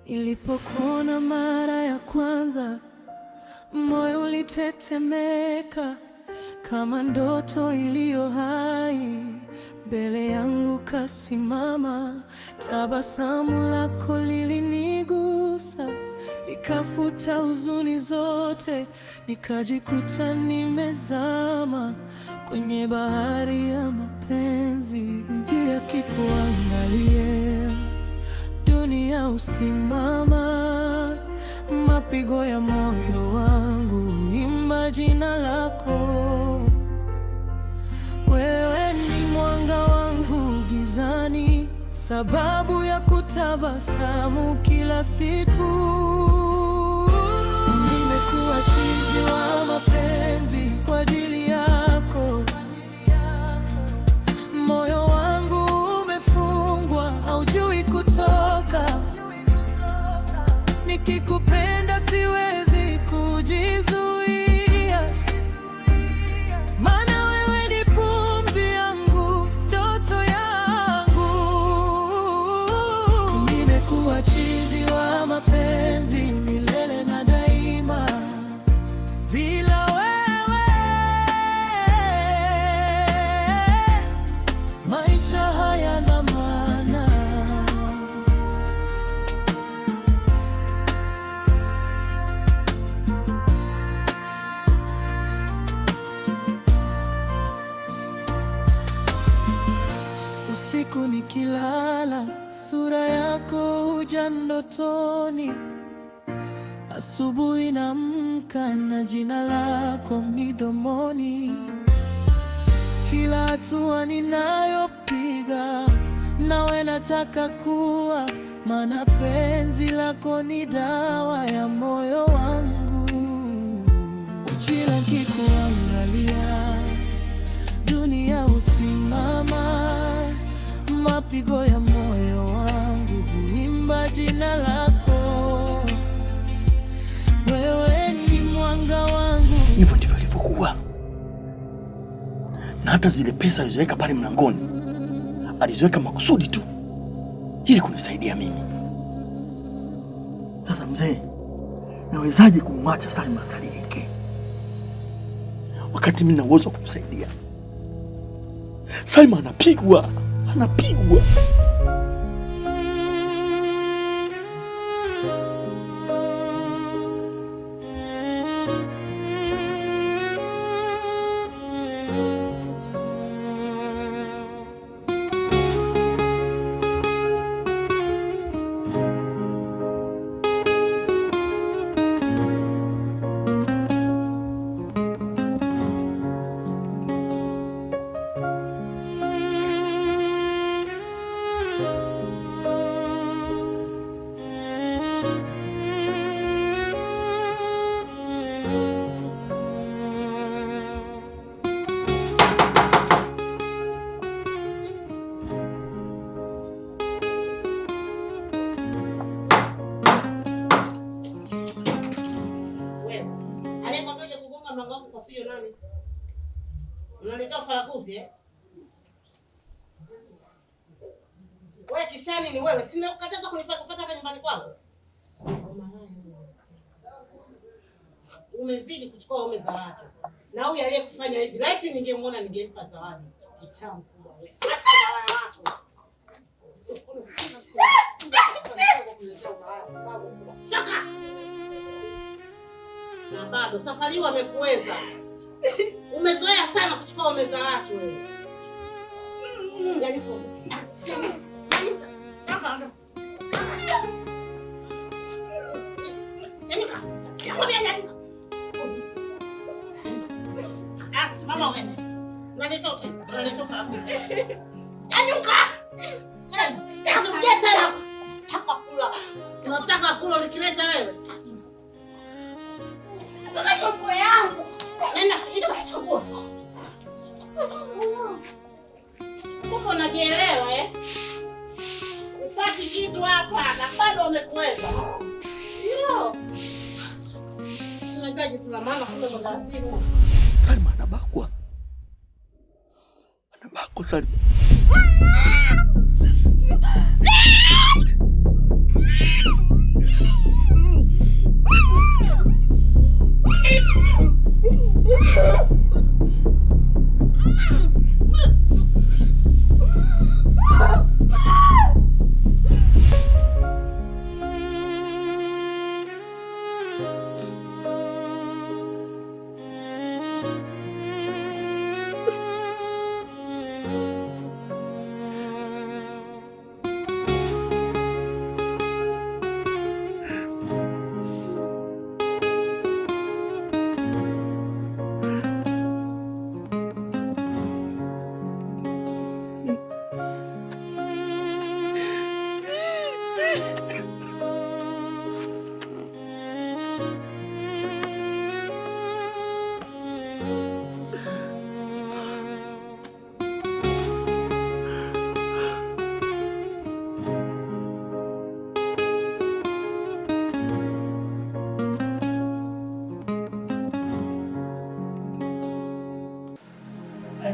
Nilipokuona mara ya kwanza, moyo ulitetemeka kama ndoto iliyo hai. Mbele yangu kasimama, tabasamu lako lilinigusa, nikafuta huzuni zote, nikajikuta nimezama kwenye bahari ya mapenzi. Yakikuangalia dunia usimama, mapigo ya moyo wangu imba jina lako. Wewe ni mwanga wangu gizani, sababu ya kutabasamu kila siku. Nimekuwa chizi wa mapenzi kwa ajili yako. Moyo wangu umefungwa, haujui kutoka. Nikikupenda siwezi kujizuia, maana wewe ni pumzi yangu, ndoto yangu. Nimekuwa chizi wa mapenzi milele na daima. Bila wewe maisha hayana maana. Usiku nikilala, sura yako huja ndotoni. Asubuhi naamka na jina lako midomoni. Kila hatua ninayopiga nawe nataka kuwa, maana penzi lako ni dawa ya moyo wangu. Kila nikikuangalia dunia husimama, mapigo ya moyo wangu huimba jina lako. Wewe ni mwanga wangu. Hivyo ndivyo ilivyokuwa, na hata zile pesa alizoweka pale mlangoni aliziweka makusudi tu ili kunisaidia mimi. Sasa mzee, nawezaje kumwacha Salma adhalilike wakati mimi na uwezo wa kumsaidia? Salma anapigwa. Unaleta ufaraguzi eh? Wewe kichani ni wewe, si nimekukataza kunifuata hapa nyumbani kwangu? Umezidi kuchukua waume za watu. Na huyu aliyekufanya hivi, laiti ningemuona ningempa zawadi. Kichaa mkubwa wewe. Acha malaya wako. Toka! Na bado safari wamekuweza. Umezoea sana kuchukua waume za watu wewe. Yaani kwa simama wewe. Unanitoa. Nyanyuka. Tasije tena. Taka kula. Unataka kula nikileta wewe. Toka chombo yangu. Nenda itachukua. Kumbe unajielewa eh? Upati kitu hapa na bado umekuweza. Ndio. Unajua jitu la maana kumbe ndo lazima. Salma anabakwa. Salma.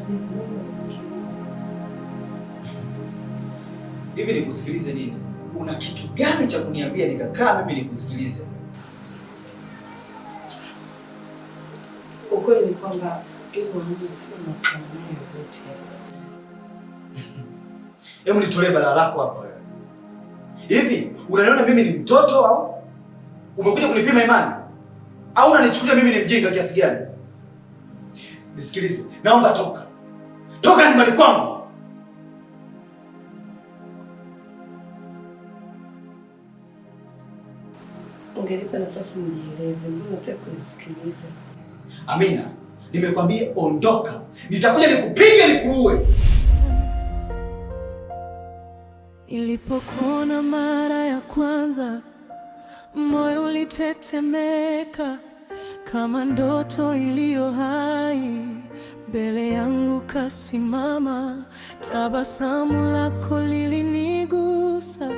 Azizi, nisikilize. Hivi nikusikilize nini? Una kitu gani cha kuniambia nikakaa mimi nikusikilize? Ukweli ni kwamba mimi sina mahusiano yoyote. Hebu nitolee balaa lako hapa wewe. Hivi unaniona mimi ni mtoto au umekuja kunipima imani? Au unanichukulia mimi ni mjinga kiasi gani? Nisikilize, naomba toka. Toka nyumbani kwangu. Ungenipa nafasi nijieleze, mbona unataka kunisikiliza? Amina, nimekwambia ondoka. Nitakuja nikupige nikuue. Nilipokuona mara ya kwanza, moyo ulitetemeka kama ndoto iliyo hai. Mbele yangu kasimama, tabasamu lako lilinigusa,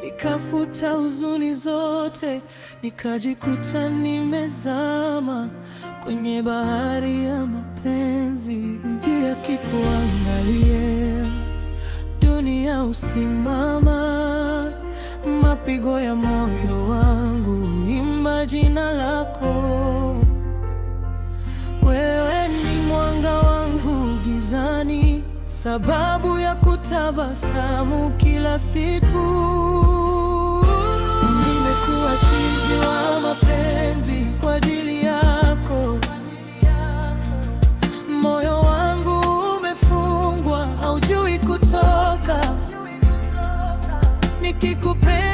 ikafuta huzuni zote, nikajikuta nimezama kwenye bahari ya mapenzi. Pia kipoangalie dunia usimama, mapigo ya moyo wangu imba jina lako. Wewe ni mwanga wangu gizani, sababu ya kutabasamu kila siku. Nimekuwa chizi wa mapenzi kwa ajili yako. Moyo wangu umefungwa, haujui kutoka. Nikikupenda